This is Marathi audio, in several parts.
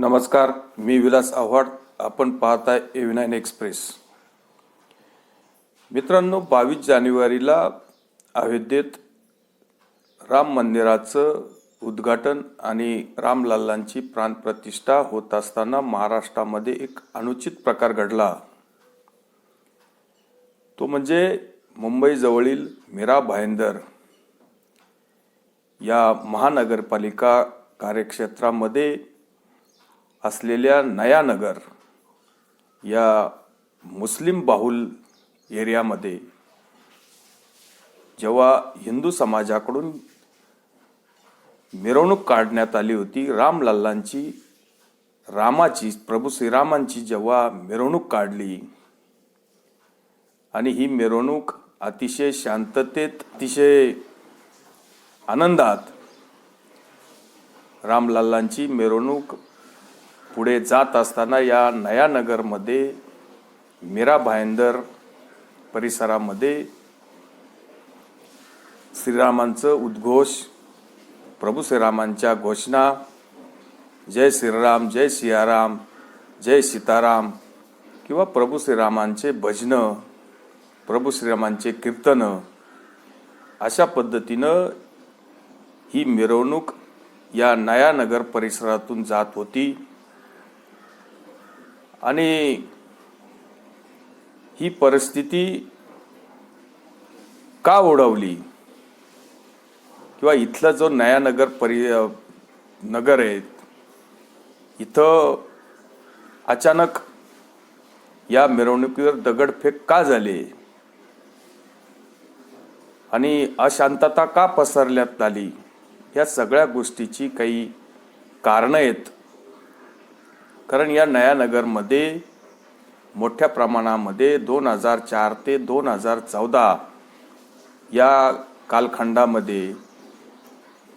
नमस्कार, मी विलास आव्हाड. आपण पाहताय A9 एक्सप्रेस. मित्रांनो, 22 जानेवारीला अयोध्येत राम मंदिराचं उद्घाटन आणि रामलल्लांची प्राणप्रतिष्ठा होत असताना महाराष्ट्रामध्ये एक अनुचित प्रकार घडला. तो म्हणजे मुंबईजवळील मीरा भाईंदर या महानगरपालिका कार्यक्षेत्रामध्ये असलेल्या नयानगर या मुस्लिम बाहुल एरियामध्ये जेव्हा हिंदू समाजाकडून मिरवणूक काढण्यात आली होती, रामलल्लांची, रामाची, प्रभू श्रीरामांची जेव्हा मिरवणूक काढली आणि ही मिरवणूक अतिशय शांततेत, अतिशय आनंदात रामलल्लांची मिरवणूक पुढे जात असताना या नयानगरमध्ये मीरा भाईंदर परिसरामध्ये श्रीरामांचं उद्घोष, प्रभू श्रीरामांच्या घोषणा, जय श्रीराम, जय सियाराम, जय सीताराम किंवा प्रभू श्रीरामांचे भजनं, प्रभू श्रीरामांचे कीर्तनं, अशा पद्धतीनं ही मिरवणूक या नयानगर परिसरातून जात होती. आणि ही परिस्थिती का ओढवली किंवा इथला जो नयानगर नगर आहे, इथं अचानक या मिरवणुकीवर दगडफेक का झाली आणि अशांतता का पसरण्यात आली, या सगळ्या गोष्टीची काही कारणं आहेत. कारण या नयानगरमध्ये मोठ्या प्रमाणामध्ये 2004 ते 2014 या कालखंडामध्ये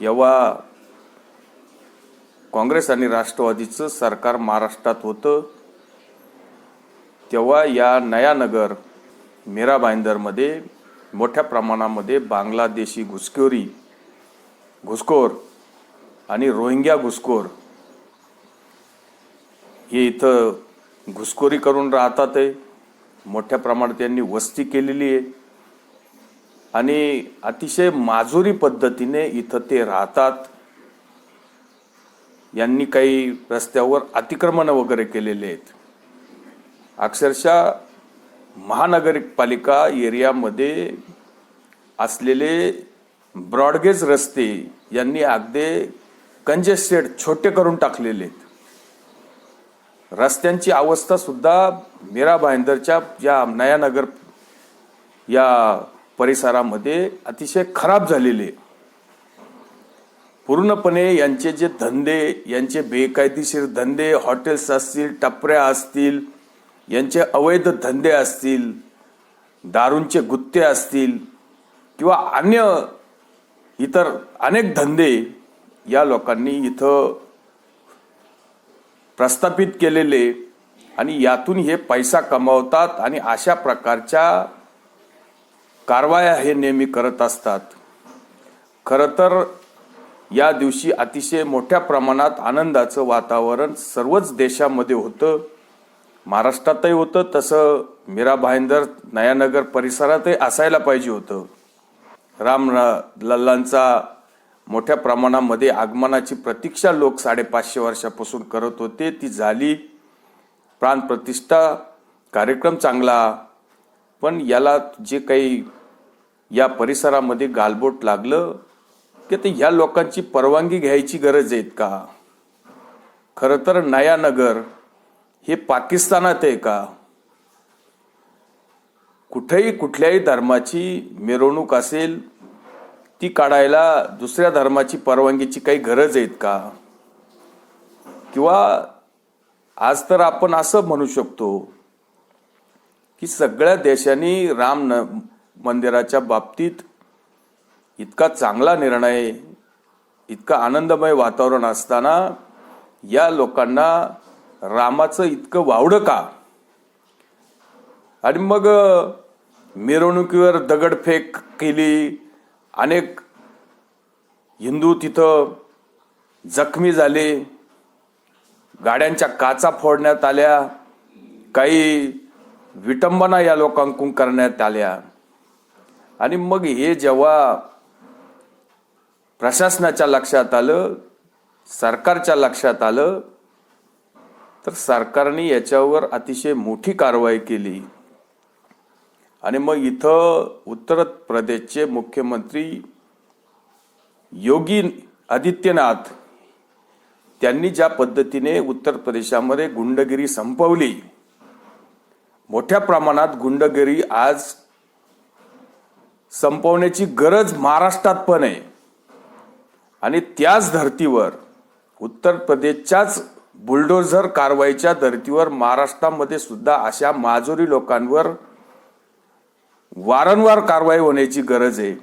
जेव्हा काँग्रेस आणि राष्ट्रवादीचं सरकार महाराष्ट्रात होतं, तेव्हा या नयानगर मीरा भाईंदरमध्ये मोठ्या प्रमाणामध्ये बांगलादेशी घुसखोर आणि रोहिंग्या घुसखोर हे इथं घुसखोरी करून राहतात आहे. मोठ्या प्रमाणात त्यांनी वस्ती केलेली आहे आणि अतिशय माजुरी पद्धतीने इथं ते राहतात. यांनी काही रस्त्यावर अतिक्रमण वगैरे केलेले आहेत. अक्षरशः महानगरपालिका एरियामध्ये असलेले ब्रॉडगेज रस्ते यांनी अगदी कंजेस्टेड, छोटे करून टाकलेले आहेत. रस्त्यांची अवस्था सुद्धा मीरा भाईंदरच्या या नयानगर या परिसरामध्ये अतिशय खराब झालेले. पूर्णपणे यांचे जे धंदे, यांचे बेकायदेशीर धंदे, हॉटेल्स असतील, टपऱ्या असतील, यांचे अवैध धंदे असतील, दारूंचे गुत्ते असतील किंवा अन्य इतर अनेक धंदे या लोकांनी इथं प्रस्थापित केलेले आणि यातून हे पैसा कमावतात आणि अशा प्रकारच्या कारवाया हे नेहमी करत असतात. खरं तर या दिवशी अतिशय मोठ्या प्रमाणात आनंदाचं वातावरण सर्वच देशामध्ये होतं. महाराष्ट्रातही होतं, तसं मीरा भाईंदर नयानगर परिसरातही असायला पाहिजे होतं. रामलल्लांचा मोठ्या प्रमाणामध्ये आगमनाची प्रतीक्षा लोक 550 वर्षापासून करत होते. ती झाली. प्राणप्रतिष्ठा कार्यक्रम चांगला, पण याला जे काही या परिसरामध्ये गालबोट लागलं की ते ह्या लोकांची परवानगी घ्यायची गरज आहे का? खरं तर नयानगर हे पाकिस्तानात आहे का? कुठेही कुठल्याही धर्माची मिरवणूक असेल, ती काढायला दुसऱ्या धर्माची परवानगीची काही गरज आहे का? किंवा आज तर आपण असं म्हणू शकतो की सगळ्या देशांनी राम मंदिराच्या बाबतीत इतका चांगला निर्णय, इतका आनंदमय वातावरण असताना या लोकांना रामाचं इतकं वावडं का? आणि मग मिरवणुकीवर दगडफेक केली. अनेक हिंदू तिथं जखमी झाले. गाड्यांच्या काचा फोडण्यात आल्या, काही विटंबना या लोकांकडून करण्यात आल्या. आणि मग हे जेव्हा प्रशासनाच्या लक्षात आलं, सरकारच्या लक्षात आलं, तर सरकारने याच्यावर अतिशय मोठी कारवाई केली. आणि मग इथं उत्तर प्रदेशचे मुख्यमंत्री योगी आदित्यनाथ त्यांनी ज्या पद्धतीने उत्तर प्रदेशामध्ये गुंडगिरी संपवली, मोठ्या प्रमाणात गुंडगिरी आज संपवण्याची गरज महाराष्ट्रात पण आहे. आणि त्याच धर्तीवर उत्तर प्रदेशच्याच बुलडोझर कारवाईच्या धर्तीवर महाराष्ट्रामध्ये सुद्धा अशा माजुरी लोकांवर वारंवार कारवाई होण्याची गरज आहे.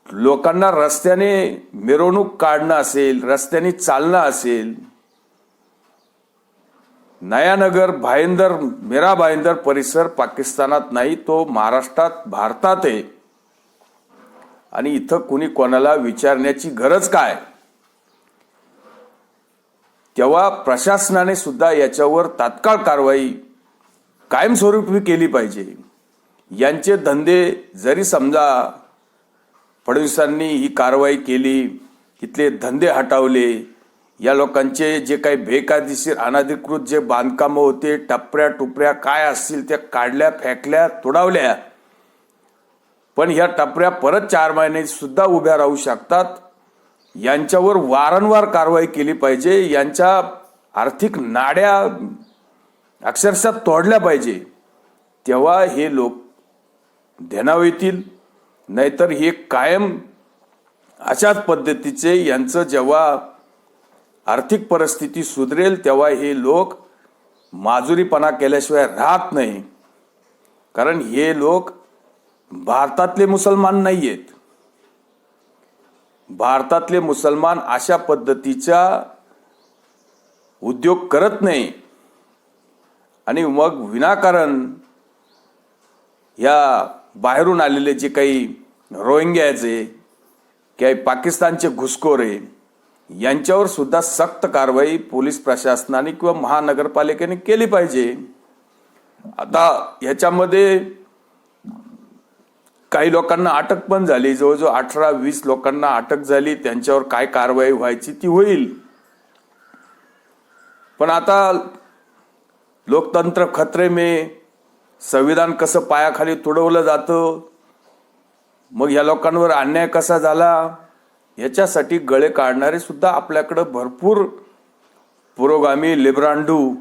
लोकांना रस्त्याने मिरवणूक काढणं असेल, रस्त्याने चालणं असेल, नयानगर मीरा भाईंदर परिसर पाकिस्तानात नाही, तो महाराष्ट्रात, भारतात आहे. आणि इथं कुणी कोणाला विचारण्याची गरज काय? तेव्हा प्रशासनाने सुद्धा याच्यावर तात्काळ कारवाई कायमस्वरूपी केली पाहिजे. यांचे धंदे जरी समजा फडणवीसांनी ही कारवाई केली, इथले धंदे हटवले, या लोकांचे जे काही बेकायदेशीर अनधिकृत जे बांधकामं होते, टपऱ्या टुपऱ्या काय असतील त्या काढल्या, फेकल्या, तोडावल्या, पण ह्या टपऱ्या परत 4 महिने सुद्धा उभ्या राहू शकतात. यांच्यावर वारंवार कारवाई केली पाहिजे. यांच्या आर्थिक नाड्या अक्षरशः तोडल्या पाहिजे. तेव्हा हे लोक ध्यानावर येतील. नाहीतर हे कायम अशाच पद्धतीचे यांचं जेव्हा आर्थिक परिस्थिती सुधरेल तेव्हा हे लोक माजुरीपणा केल्याशिवाय राहत नाही. कारण हे लोक भारतातले मुसलमान नाही आहेत. भारतातले मुसलमान अशा पद्धतीचा उद्योग करत नाही. आणि मग विनाकारण या बाहेरून आलेले जे काही रोहिंग्याचे, काही पाकिस्तानचे घुसखोरे, यांच्यावर सुद्धा सक्त कारवाई पोलीस प्रशासनाने किंवा महानगरपालिकेने केली पाहिजे. आता याच्यामध्ये काही लोकांना अटक पण झाली, जवळजवळ 18-20 लोकांना अटक झाली. त्यांच्यावर काय कारवाई व्हायची ती होईल. पण आता लोकतंत्र खतरे में, संविधान कसं पायाखाली तुडवलं जातं, मग या लोकांवर अन्याय कसा झाला, याच्यासाठी गळे काढणारे सुद्धा आपल्याकडे भरपूर पुरोगामी, लिब्रांडू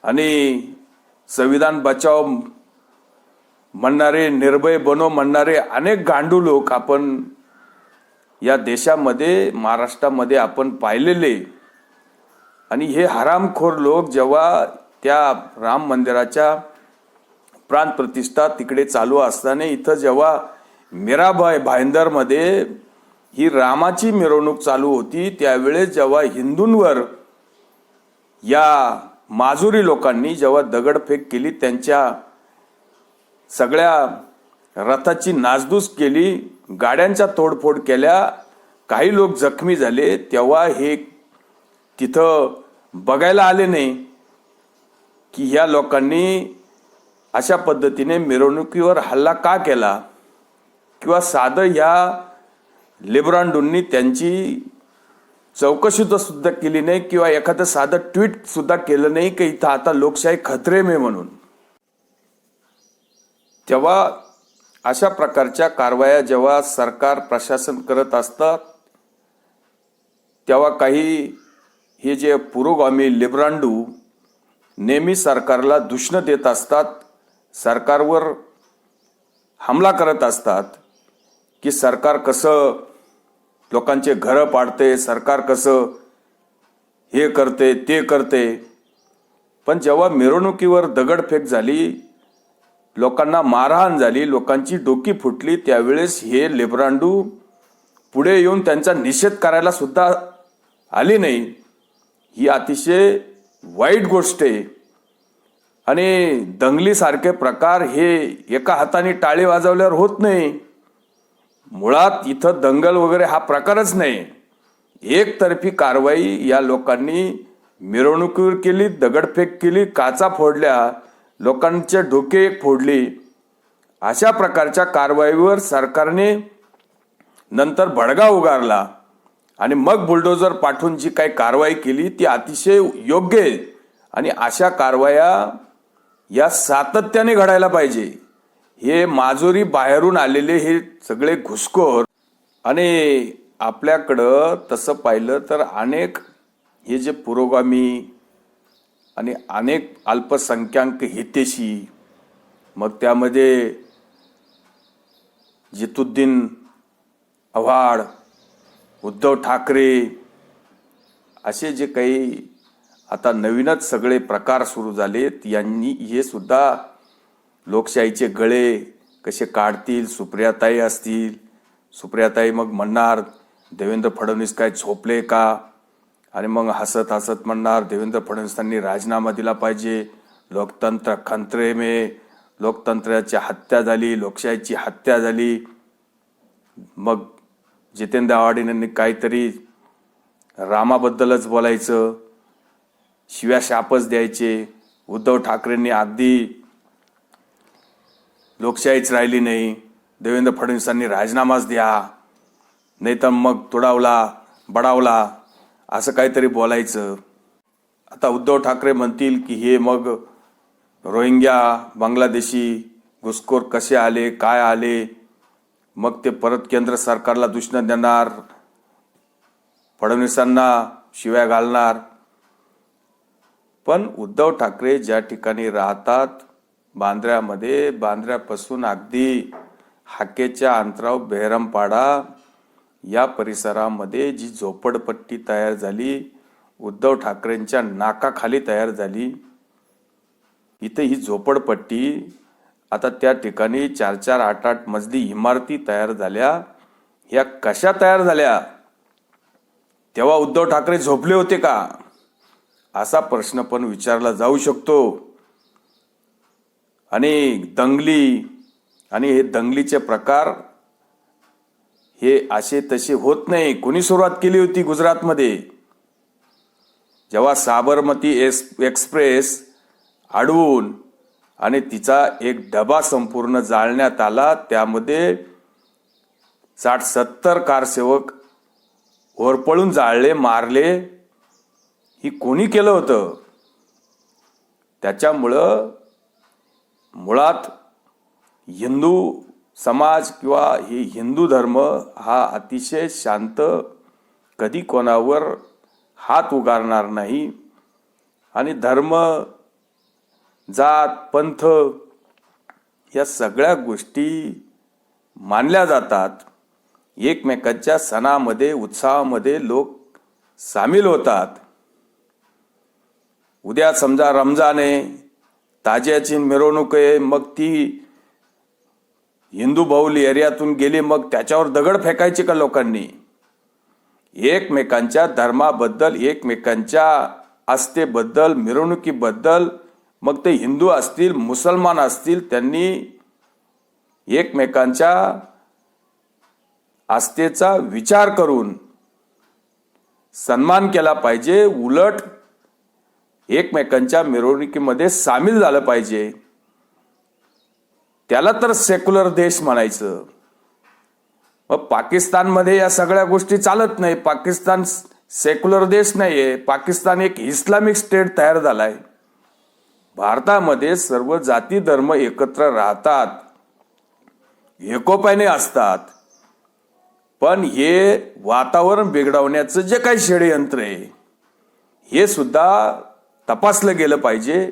आणि संविधान बचाव म्हणणारे, निर्भय बनो म्हणणारे अनेक गांडू लोक आपण या देशामध्ये, महाराष्ट्रामध्ये आपण पाहिलेले. आणि हे हरामखोर लोक जेव्हा त्या राम मंदिराच्या प्राण प्रतिष्ठा तिकडे चालू असताना इथं जेव्हा मीरा भाईंदरमध्ये ही रामाची मिरवणूक चालू होती, त्यावेळेस जेव्हा हिंदूंवर या माजुरी लोकांनी जेव्हा दगडफेक केली, त्यांच्या सगळ्या रथाची नासधूस केली, गाड्यांच्या तोडफोड केल्या, काही लोक जखमी झाले, तेव्हा हे तिथं बघायला आले नाही की ह्या लोकांनी अशा पद्धतीने मिरवणुकीवर हल्ला का केला, किंवा साधं ह्या लिब्रांडूंनी त्यांची चौकशी तर सुद्धा केली नाही, किंवा एखादं साधं ट्विट सुद्धा केलं नाही की इथं आता लोकशाही खतरे में म्हणून. तेव्हा अशा प्रकारच्या कारवाया जेव्हा सरकार, प्रशासन करत असतात, तेव्हा काही हे जे पुरोगामी लिब्रांडू नेहमी सरकारला दूषणं देत असतात, सरकारवर हमला करत असतात की सरकार कसं लोकांचे घरं पाडते, सरकार कसं हे करते, ते करते. पण जेव्हा मिरवणुकीवर दगडफेक झाली, लोकांना मारहाण झाली, लोकांची डोकी फुटली, त्यावेळेस हे लिब्रांडू पुढे येऊन त्यांचा निषेध करायला सुद्धा आली नाही. ही अतिशय वाईट गोष्ट आहे. आणि दंगलीसारखे प्रकार हे एका हाताने टाळी वाजवल्यावर होत नाही. मुळात इथं दंगल वगैरे हा प्रकारच नाही. एकतर्फी कारवाई या लोकांनी मिरवणुकीवर केली, दगडफेक केली, काचा फोडल्या, लोकांचे डोके फोडली. अशा प्रकारच्या कारवाईवर सरकारने नंतर बडगा उगारला आणि मग बुलडोजर पाठवून जी काही कारवाई केली ती अतिशय योग्य आहे. आणि अशा कारवाया या सातत्याने घडायला पाहिजे. हे माजोरी बाहेरून आलेले हे सगळे घुसखोर, आणि आपल्याकडं तसं पाहिलं तर अनेक हे जे पुरोगामी आणि अनेक अल्पसंख्याक हितेशी, मग त्यामध्ये जितुद्दीन आव्हाड, उद्धव ठाकरे असे जे काही आता नवीनच सगळे प्रकार सुरू झालेत, यांनी हे सुद्धा लोकशाहीचे गळे कसे काढतील. सुप्रियाताई असतील, सुप्रियाताई मग म्हणणार देवेंद्र फडणवीस काय झोपले का, आणि मग हसत हसत म्हणणार देवेंद्र फडणवीसांनी राजीनामा दिला पाहिजे, लोकतंत्र खंतरे में, लोकतंत्राची हत्या झाली, लोकशाहीची हत्या झाली. मग जितेंद्र आव्हाडांनी काहीतरी रामाबद्दलच बोलायचं, शिव्या शापच द्यायचे. उद्धव ठाकरेंनी अगदी लोकशाहीच राहिली नाही, देवेंद्र फडणवीसांनी राजीनामाच द्या, नाही तर मग तुडावला बडावला, असं काहीतरी बोलायचं. आता उद्धव ठाकरे म्हणतील की हे मग रोहिंग्या बांगलादेशी घुसखोर कसे आले, काय आले, मग ते परत केंद्र सरकारला दूषण देणार, फडणवीसांना शिव्या घालणार. पण उद्धव ठाकरे ज्या ठिकाणी राहतात बांद्र्यामध्ये, बांद्र्यापासून अगदी हाकेच्या अंतरावर बेहरमपाडा या परिसरामध्ये जी झोपडपट्टी तयार झाली, उद्धव ठाकरेंच्या नाकाखाली तयार झाली, इथे ही झोपडपट्टी आता त्या ठिकाणी 4-4, 8-8 मजली इमारती तयार झाल्या. ह्या कशा तयार झाल्या? तेव्हा उद्धव ठाकरे झोपले होते का, असा प्रश्न पण विचारला जाऊ शकतो. आणि दंगली आणि हे दंगलीचे प्रकार हे असे तसे होत नाही. कोणी सुरुवात केली होती गुजरातमध्ये? जेव्हा साबरमती एक्सप्रेस अडवून आणि तिचा एक डबा संपूर्ण जाळण्यात आला, त्यामध्ये 60-70 कारसेवक होरपळून जाळले, मारले. ही कोणी केलं होतं? त्याच्यामुळं मुळात हिंदू समाज किंवा हे हिंदू धर्म हा अतिशय शांत, कधी कोणावर हात उगारणार नाही. आणि धर्म, जात, पंथ या सगळ्या गोष्टी मानल्या जातात. एकमेकांच्या सणामध्ये, उत्साहामध्ये लोक सामील होतात. उद्या समजा रमजान आहे, ताजियाची मिरवणूक आहे, मग ती हिंदू बहुल एरियातून गेली, मग त्याच्यावर दगड फेकायचे का लोकांनी? एकमेकांच्या धर्माबद्दल, एकमेकांच्या आस्थेबद्दल, मिरवणुकीबद्दल, मग ते हिंदू असतील, मुसलमान असतील, त्यांनी एकमेकांच्या आस्थेचा विचार करून सन्मान केला पाहिजे. उलट एकमेकांच्या मिरवणुकीमध्ये सामील झालं पाहिजे. त्याला तर सेक्युलर देश म्हणायचं. मग पाकिस्तानमध्ये या सगळ्या गोष्टी चालत नाही. पाकिस्तान सेक्युलर देश नाहीये. पाकिस्तान एक इस्लामिक स्टेट तयार झालाय. भारतामध्ये सर्व जाती धर्म एकत्र राहतात, एकोप्याने असतात. पण हे वातावरण बिघडवण्याचं जे काही षडयंत्र आहे, हे सुद्धा तपासलं गेलं पाहिजे.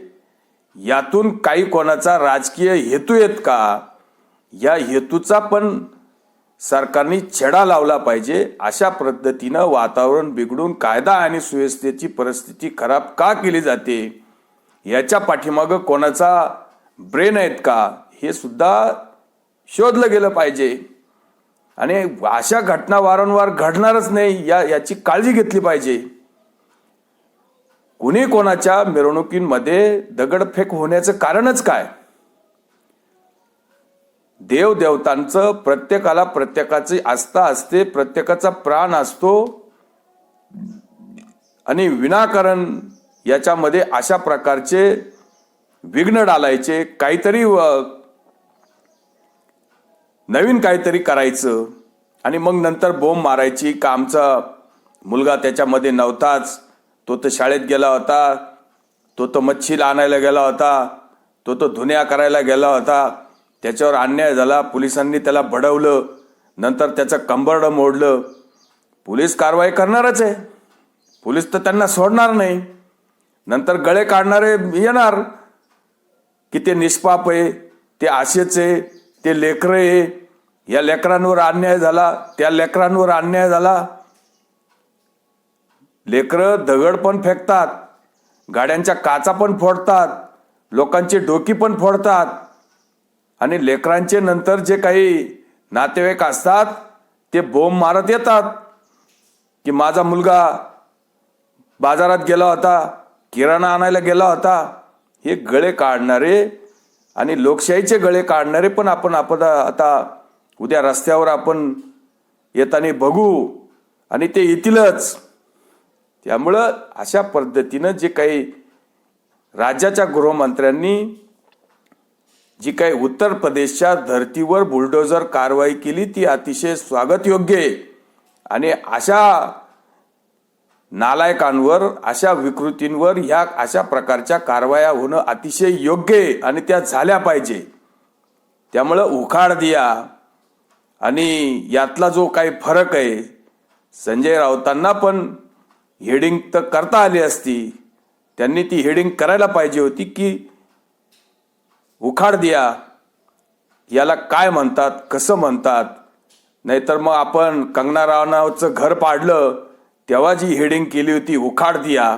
यातून काही कोणाचा राजकीय हेतू आहेत का, या हेतूचा पण सरकारने छेडा लावला पाहिजे. अशा पद्धतीनं वातावरण बिघडून कायदा आणि सुव्यवस्थेची परिस्थिती खराब का केली जाते, याच्या पाठीमागं कोणाचा ब्रेन आहेत का, हे सुद्धा शोधलं गेलं पाहिजे. आणि अशा घटना वारंवार घडणारच नाही याची काळजी घेतली पाहिजे. कुणी कोणाच्या मिरवणुकींमध्ये दगडफेक होण्याचं कारणच काय? देवदेवतांचं प्रत्येकाला प्रत्येकाची आस्था असते, प्रत्येकाचा प्राण असतो. आणि विनाकारण याच्यामध्ये अशा प्रकारचे विघ्न डालायचे, काहीतरी नवीन काहीतरी करायचं आणि मग नंतर बोंब मारायची का आमचा मुलगा त्याच्यामध्ये नव्हताच, तो तर शाळेत गेला होता, तो तर मच्छी आणायला गेला होता, तो तर धुण्या करायला गेला होता, त्याच्यावर अन्याय झाला, पोलिसांनी त्याला बडवलं, नंतर त्याचं कंबरडं मोडलं. पोलीस कारवाई करणारच आहे, पोलीस तर त्यांना सोडणार नाही. नंतर गळे काढणारे येणार की ते निष्पाप आहे, ते आशेच आहे, ते लेकरं आहे, या लेकरांवर अन्याय झाला, त्या लेकरांवर अन्याय झाला. लेकरं दगड पण फेकतात, गाड्यांच्या काचा पण फोडतात, लोकांची डोकी पण फोडतात आणि लेकरांचे नंतर जे काही नातेवाईक असतात ते बोंब मारत येतात की माझा मुलगा बाजारात गेला होता, किराणा आणायला गेला होता. हे गळे काढणारे आणि लोकशाहीचे गळे काढणारे पण आपण आता उद्या रस्त्यावर आपण येताना बघू आणि ते येतीलच. त्यामुळं अशा पद्धतीनं जे काही राज्याच्या गृहमंत्र्यांनी जी काही उत्तर प्रदेशच्या धर्तीवर बुलडोझर कारवाई केली ती अतिशय स्वागतयोग्य आहे. आणि अशा नालायकांवर, अशा विकृतींवर ह्या अशा प्रकारच्या कारवाया होणं अतिशय योग्य आहे आणि त्या झाल्या पाहिजे. त्यामुळं उखाड दिया आणि यातला जो काही फरक आहे, संजय राऊतांना पण हेडिंग तर करता आली असती, त्यांनी ती हेडिंग करायला पाहिजे होती की उखाड दिया याला काय म्हणतात, कसं म्हणतात. नाहीतर मग आपण कंगना राणावतचं घर पाडलं तेव्हा जी हेडिंग केली होती उखाड दिया.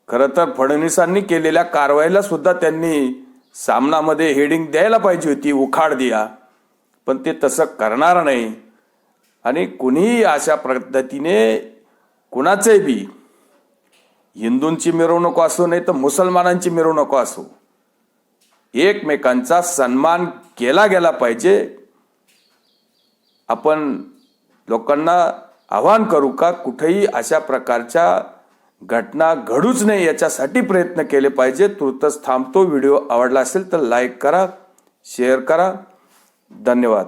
खरं तर फडणवीसांनी केलेल्या कारवाईला सुद्धा त्यांनी सामनामध्ये हेडिंग द्यायला पाहिजे होती उखाड दिया, पण ते तसं करणार नाही. आणि कुणीही अशा पद्धतीने कुणाचे बी, हिंदूंची मिरवणूक असो नाही तर मुसलमानांची मिरवणूक असो, एकमेकांचा सन्मान केला गेला पाहिजे. आपण लोकांना आवाहन करू का कुठेही अशा प्रकारच्या घटना घडूच नाही याच्यासाठी प्रयत्न केले पाहिजे. तुर्तच थांबतो. व्हिडिओ आवडला असेल तर लाईक करा, शेअर करा. धन्यवाद.